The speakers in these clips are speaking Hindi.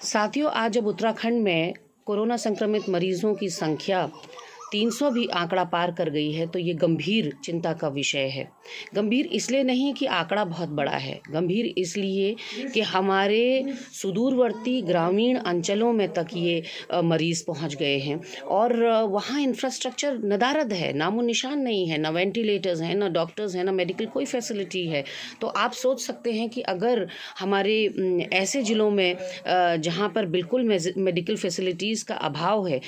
साथियों, आज जब उत्तराखंड में कोरोना संक्रमित मरीजों की संख्या 300 भी आंकड़ा पार कर गई है, तो ये गंभीर चिंता का विषय है। गंभीर इसलिए नहीं कि आंकड़ा बहुत बड़ा है, गंभीर इसलिए कि हमारे सुदूरवर्ती ग्रामीण अंचलों में तक ये मरीज़ पहुंच गए हैं और वहाँ इंफ्रास्ट्रक्चर नदारद है, नामो निशान नहीं है, ना वेंटिलेटर्स हैं, ना डॉक्टर्स हैं, ना मेडिकल कोई फैसिलिटी है। तो आप सोच सकते हैं कि अगर हमारे ऐसे ज़िलों में जहाँ पर बिल्कुल मेडिकल फैसिलिटीज़ का अभाव है,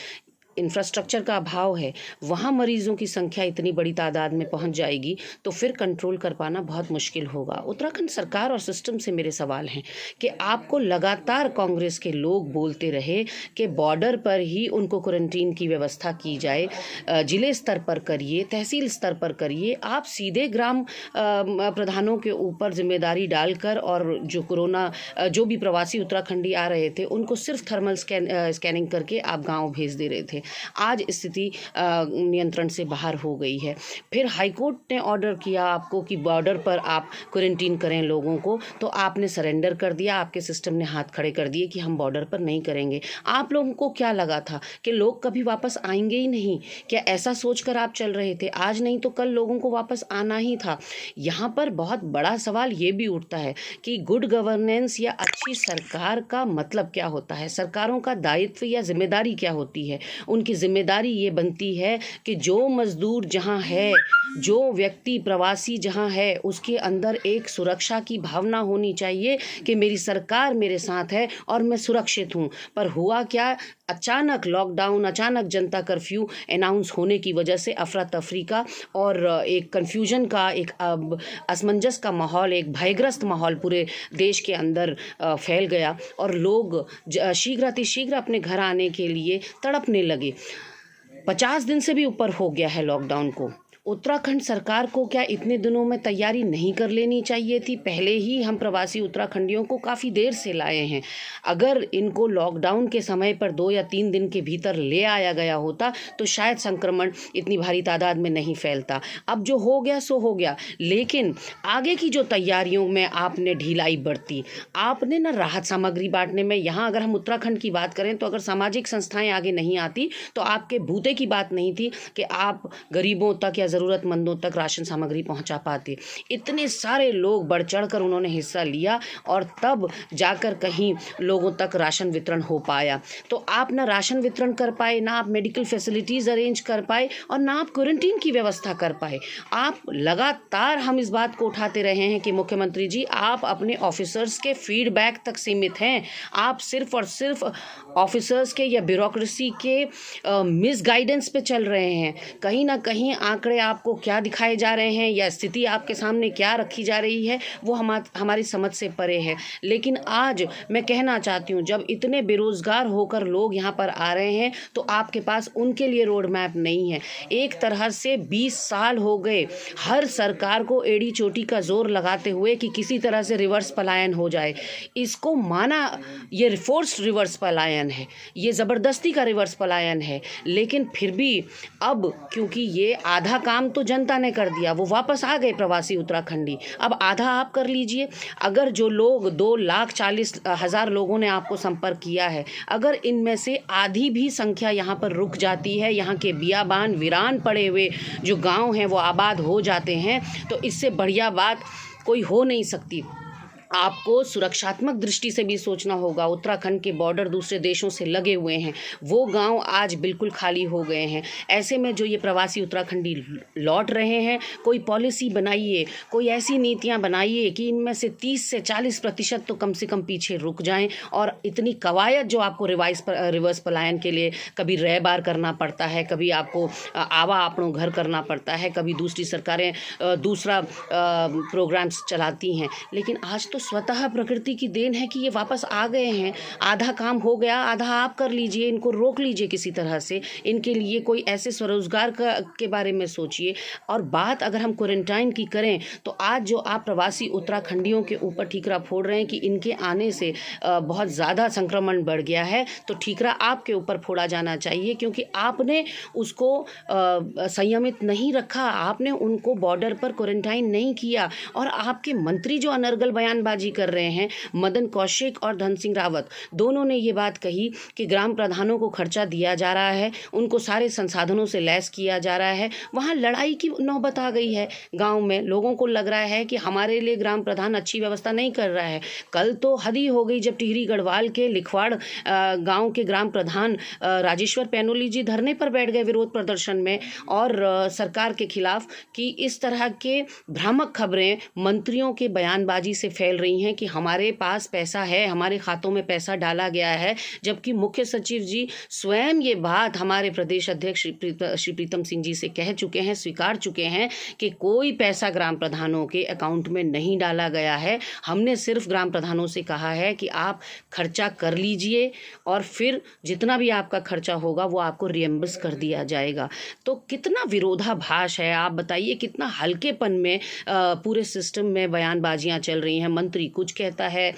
इंफ्रास्ट्रक्चर का अभाव है, वहाँ मरीज़ों की संख्या इतनी बड़ी तादाद में पहुँच जाएगी तो फिर कंट्रोल कर पाना बहुत मुश्किल होगा। उत्तराखंड सरकार और सिस्टम से मेरे सवाल हैं कि आपको लगातार कांग्रेस के लोग बोलते रहे कि बॉर्डर पर ही उनको क्वारंटीन की व्यवस्था की जाए, ज़िले स्तर पर करिए, तहसील स्तर पर करिए। आप सीधे ग्राम प्रधानों के ऊपर जिम्मेदारी डालकर और जो भी प्रवासी उत्तराखंडी आ रहे थे उनको सिर्फ थर्मल स्कैनिंग करके आप गाँव भेज दे रहे थे। आज स्थिति नियंत्रण से बाहर हो गई है। फिर हाईकोर्ट ने ऑर्डर किया आपको कि बॉर्डर पर आप क्वारंटीन करें लोगों को, तो आपने सरेंडर कर दिया, आपके सिस्टम ने हाथ खड़े कर दिए कि हम बॉर्डर पर नहीं करेंगे। आप लोगों को क्या लगा था कि लोग कभी वापस आएंगे ही नहीं? क्या ऐसा सोचकर आप चल रहे थे? आज नहीं तो कल लोगों को वापस आना ही था। यहाँ पर बहुत बड़ा सवाल ये भी उठता है कि गुड गवर्नेंस या अच्छी सरकार का मतलब क्या होता है? सरकारों का दायित्व या जिम्मेदारी क्या होती है? उनकी जिम्मेदारी ये बनती है कि जो मजदूर जहाँ है, जो व्यक्ति प्रवासी जहाँ है, उसके अंदर एक सुरक्षा की भावना होनी चाहिए कि मेरी सरकार मेरे साथ है और मैं सुरक्षित हूँ। पर हुआ क्या? अचानक लॉकडाउन, अचानक जनता कर्फ्यू अनाउंस होने की वजह से अफरा तफरी का और एक कन्फ्यूजन का, एक असमंजस का माहौल, एक भयग्रस्त माहौल पूरे देश के अंदर फैल गया और लोग शीघ्र अपने घर आने के लिए तड़पने लगे। 50 दिन से भी ऊपर हो गया है लॉकडाउन को। उत्तराखंड सरकार को क्या इतने दिनों में तैयारी नहीं कर लेनी चाहिए थी? पहले ही हम प्रवासी उत्तराखंडियों को काफ़ी देर से लाए हैं। अगर इनको लॉकडाउन के समय पर 2 या 3 दिन के भीतर ले आया गया होता तो शायद संक्रमण इतनी भारी तादाद में नहीं फैलता। अब जो हो गया सो हो गया, लेकिन आगे की जो तैयारियों में आपने ढिलाई बरती। आपने ना राहत सामग्री बांटने में, यहाँ अगर हम उत्तराखंड की बात करें तो अगर सामाजिक संस्थाएं आगे नहीं आती तो आपके बूते की बात नहीं थी कि आप गरीबों तक या ज़रूरतमंदों तक राशन सामग्री पहुंचा पाते। इतने सारे लोग बढ़ चढ़ कर उन्होंने हिस्सा लिया और तब जाकर कहीं लोगों तक राशन वितरण हो पाया। तो आप ना राशन वितरण कर पाए, ना आप मेडिकल फैसिलिटीज़ अरेंज कर पाए और ना आप क्वारंटीन की व्यवस्था कर पाए। आप लगातार, हम इस बात को उठाते रहे हैं कि मुख्यमंत्री जी, आप अपने ऑफिसर्स के फीडबैक तक सीमित हैं। आप सिर्फ और सिर्फ ऑफिसर्स के या ब्यूरोक्रेसी के मिसगाइडेंस पे चल रहे हैं। कहीं ना कहीं आंकड़े आपको क्या दिखाए जा रहे हैं या स्थिति आपके सामने क्या रखी जा रही है वो हमारी समझ से परे है। लेकिन आज मैं कहना चाहती हूँ, जब इतने बेरोजगार होकर लोग यहाँ पर आ रहे हैं तो आपके पास उनके लिए रोड मैप नहीं है। एक तरह से 20 साल हो गए हर सरकार को एड़ी चोटी का जोर लगाते हुए कि किसी तरह से रिवर्स पलायन हो जाए। इसको माना ये फोर्स्ड रिवर्स पलायन है, ये ज़बरदस्ती का रिवर्स पलायन है, लेकिन फिर भी अब क्योंकि ये आधा काम तो जनता ने कर दिया, वो वापस आ गए प्रवासी उत्तराखंडी, अब आधा आप कर लीजिए। अगर जो लोग 2,40,000 लोगों ने आपको संपर्क किया है, अगर इनमें से आधी भी संख्या यहाँ पर रुक जाती है, यहाँ के बियाबान वीरान पड़े हुए जो गांव हैं वो आबाद हो जाते हैं, तो इससे बढ़िया बात कोई हो नहीं सकती। आपको सुरक्षात्मक दृष्टि से भी सोचना होगा। उत्तराखंड के बॉर्डर दूसरे देशों से लगे हुए हैं, वो गांव आज बिल्कुल खाली हो गए हैं। ऐसे में जो ये प्रवासी उत्तराखंडी लौट रहे हैं, कोई पॉलिसी बनाइए, कोई ऐसी नीतियां बनाइए कि इनमें से 30 से 40% तो कम से कम पीछे रुक जाएं। और इतनी कवायद जो आपको रिवर्स पलायन के लिए कभी रह बार करना पड़ता है, कभी आपको आवा अपनों घर करना पड़ता है, कभी दूसरी सरकारें दूसरा प्रोग्राम्स चलाती हैं, लेकिन आज तो स्वतः प्रकृति की देन है कि ये वापस आ गए हैं। आधा काम हो गया, आधा आप कर लीजिए, इनको रोक लीजिए किसी तरह से, इनके लिए कोई ऐसे स्वरोजगार के बारे में सोचिए। और बात अगर हम क्वारंटाइन की करें तो आज जो आप प्रवासी उत्तराखंडियों के ऊपर ठीकरा फोड़ रहे हैं कि इनके आने से बहुत ज़्यादा संक्रमण बढ़ गया है, तो ठीकरा आपके ऊपर फोड़ा जाना चाहिए, क्योंकि आपने उसको संयमित नहीं रखा, आपने उनको बॉर्डर पर क्वारंटाइन नहीं किया। और आपके मंत्री जो अनर्गल बयानबाजी बयानबाजी कर रहे हैं। मदन कौशिक और धन सिंह रावत दोनों ने ये बात कही कि ग्राम प्रधानों को खर्चा दिया जा रहा है, उनको सारे संसाधनों से लैस किया जा रहा है। वहाँ लड़ाई की नौबत आ गई है। गांव में लोगों को लग रहा है कि हमारे लिए ग्राम प्रधान अच्छी व्यवस्था नहीं कर रहा है। कल तो हद ही हो गई जब टिहरी गढ़वाल के लिखवाड़ गांव के ग्राम प्रधान राजेश्वर पैनोली जी धरने पर बैठ गए विरोध प्रदर्शन में और सरकार के खिलाफ, कि इस तरह के भ्रामक खबरें मंत्रियों के बयानबाजी से फैल रही हैं कि हमारे पास पैसा है, हमारे खातों में पैसा डाला गया है, जबकि मुख्य सचिव जी स्वयं ये बात हमारे प्रदेश अध्यक्ष श्री प्रीतम सिंह जी से कह चुके हैं, स्वीकार चुके हैं कि कोई पैसा ग्राम प्रधानों के अकाउंट में नहीं डाला गया है। हमने सिर्फ ग्राम प्रधानों से कहा है कि आप खर्चा कर लीजिए और फिर जितना भी आपका खर्चा होगा वो आपको रिएम्बर्स कर दिया जाएगा। तो कितना विरोधाभास है, आप बताइए, कितना हल्केपन में पूरे सिस्टम में बयानबाजियां चल रही हैं। मंत्री कुछ कहता है,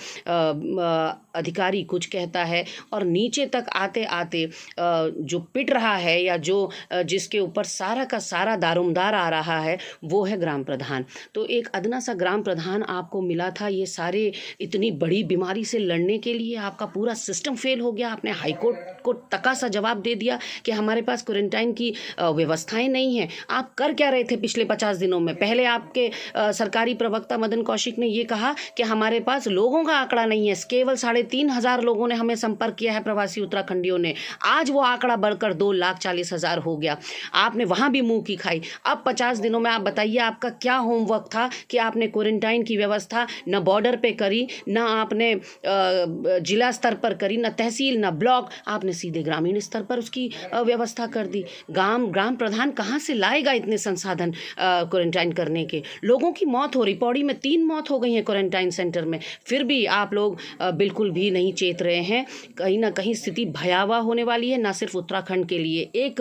अधिकारी कुछ कहता है, और नीचे तक आते आते जो पिट रहा है या जो जिसके ऊपर सारा का सारा दारोमदार आ रहा है वो है ग्राम प्रधान। तो एक अदना सा ग्राम प्रधान आपको मिला था, ये सारे इतनी बड़ी बीमारी से लड़ने के लिए आपका पूरा सिस्टम फेल हो गया। आपने हाईकोर्ट को तका सा जवाब दे दिया कि हमारे पास क्वारंटाइन की व्यवस्थाएं नहीं हैं। आप कर क्या रहे थे पिछले 50 दिनों में? पहले आपके सरकारी प्रवक्ता मदन कौशिक ने ये कहा कि हमारे पास लोगों का आंकड़ा नहीं है, केवल 3,500 लोगों ने हमें संपर्क किया है, प्रवासी उत्तराखंडियों ने। आज वो आंकड़ा बढ़कर 2,40,000 हो गया। आपने वहां भी मुंह की खाई। अब 50 दिनों में आप बताइए आपका क्या होमवर्क था कि आपने क्वारंटाइन की व्यवस्था न बॉर्डर पे करी, न आपने जिला स्तर पर करी, न तहसील न ब्लॉक, आपने सीधे ग्रामीण स्तर पर उसकी व्यवस्था कर दी। ग्राम प्रधान कहाँ से लाएगा इतने संसाधन क्वारंटाइन करने के? लोगों की मौत हो रही, पौड़ी में 3 मौत हो गई हैं क्वारंटाइन सेंटर में, फिर भी आप लोग बिल्कुल भी नहीं चेत रहे हैं। कहीं ना कहीं स्थिति भयावह होने वाली है, ना सिर्फ उत्तराखंड के लिए। एक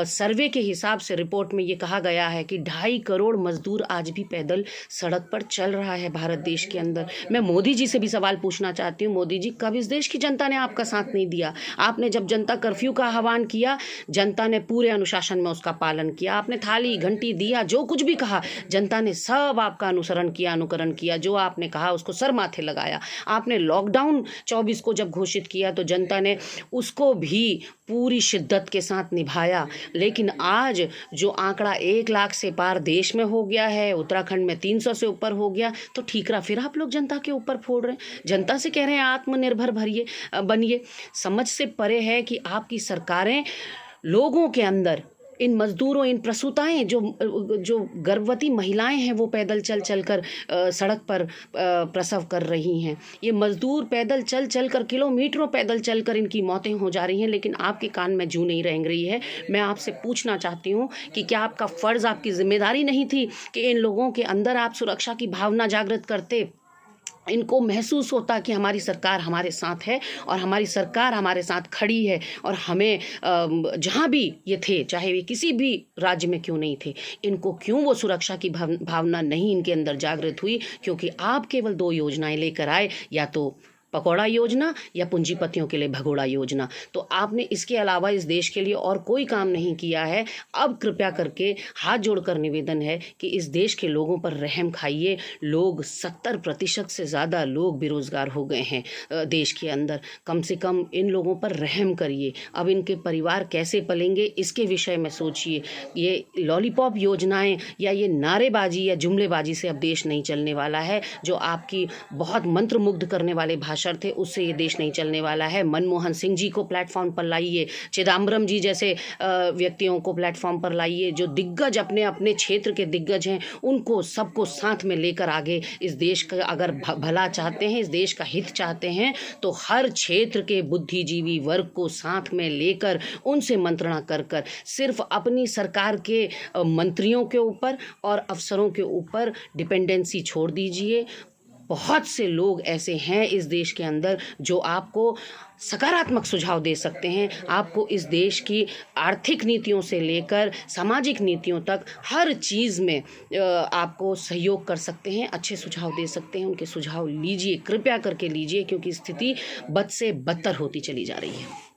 सर्वे के हिसाब से रिपोर्ट में ये कहा गया है कि 2.5 करोड़ मजदूर आज भी पैदल सड़क पर चल रहा है भारत देश के अंदर। मैं मोदी जी से भी सवाल पूछना चाहती हूँ, मोदी जी, कब इस देश की जनता ने आपका साथ नहीं दिया? आपने जब जनता कर्फ्यू का आह्वान किया, जनता ने पूरे अनुशासन में उसका पालन किया। आपने थाली घंटी दिया, जो कुछ भी कहा, जनता ने सब आपका अनुसरण किया, अनुकरण किया। जो आपने कहा उसको सर माथे लगाया। आपने लॉकडाउन 24 को जब घोषित किया तो जनता ने उसको भी पूरी शिद्दत के साथ निभाया। लेकिन आज जो आंकड़ा 1 लाख से पार देश में हो गया है, उत्तराखंड में 300 से ऊपर हो गया, तो ठीकरा फिर आप लोग जनता के ऊपर फोड़ रहे हैं। जनता से कह रहे हैं आत्मनिर्भर बनिए। समझ से परे है कि आपकी सरकारें लोगों के अंदर, इन मजदूरों, इन प्रसूताएं, जो गर्भवती महिलाएं हैं, वो पैदल चल कर सड़क पर प्रसव कर रही हैं। ये मजदूर पैदल चल कर, किलोमीटरों पैदल चलकर इनकी मौतें हो जा रही हैं, लेकिन आपके कान में जूं नहीं रेंग रही है। मैं आपसे पूछना चाहती हूँ कि क्या आपका फर्ज, आपकी जिम्मेदारी नहीं थी कि इन लोगों के अंदर आप सुरक्षा की भावना जागृत करते? इनको महसूस होता कि हमारी सरकार हमारे साथ है और हमारी सरकार हमारे साथ खड़ी है, और हमें जहाँ भी ये थे, चाहे वे किसी भी राज्य में क्यों नहीं थे, इनको क्यों वो सुरक्षा की भावना नहीं इनके अंदर जागृत हुई? क्योंकि आप केवल 2 योजनाएं लेकर आए, या तो पकौड़ा योजना या पूंजीपतियों के लिए भगोड़ा योजना। तो आपने इसके अलावा इस देश के लिए और कोई काम नहीं किया है। अब कृपया करके हाथ जोड़कर निवेदन है कि इस देश के लोगों पर रहम खाइए। लोग 70% से ज़्यादा लोग बेरोजगार हो गए हैं देश के अंदर। कम से कम इन लोगों पर रहम करिए। अब इनके परिवार कैसे पलेंगे, इसके विषय में सोचिए। ये लॉलीपॉप योजनाएं या ये नारेबाजी या जुमलेबाजी से अब देश नहीं चलने वाला है। जो आपकी बहुत मंत्रमुग्ध करने वाले भाषण थे, उससे ये देश नहीं चलने वाला है। मनमोहन सिंह जी को प्लेटफॉर्म पर लाइए, चिदम्बरम जी जैसे व्यक्तियों को प्लेटफॉर्म पर लाइए, जो दिग्गज, अपने अपने क्षेत्र के दिग्गज हैं, उनको सबको साथ में लेकर आगे इस देश का अगर भला चाहते हैं, इस देश का हित चाहते हैं, तो हर क्षेत्र के बुद्धिजीवी वर्ग को साथ में लेकर उनसे मंत्रणा कर सिर्फ अपनी सरकार के मंत्रियों के ऊपर और अफसरों के ऊपर डिपेंडेंसी छोड़ दीजिए। बहुत से लोग ऐसे हैं इस देश के अंदर जो आपको सकारात्मक सुझाव दे सकते हैं, आपको इस देश की आर्थिक नीतियों से लेकर सामाजिक नीतियों तक हर चीज़ में आपको सहयोग कर सकते हैं, अच्छे सुझाव दे सकते हैं। उनके सुझाव लीजिए, कृपया करके लीजिए, क्योंकि स्थिति बद से बदतर होती चली जा रही है।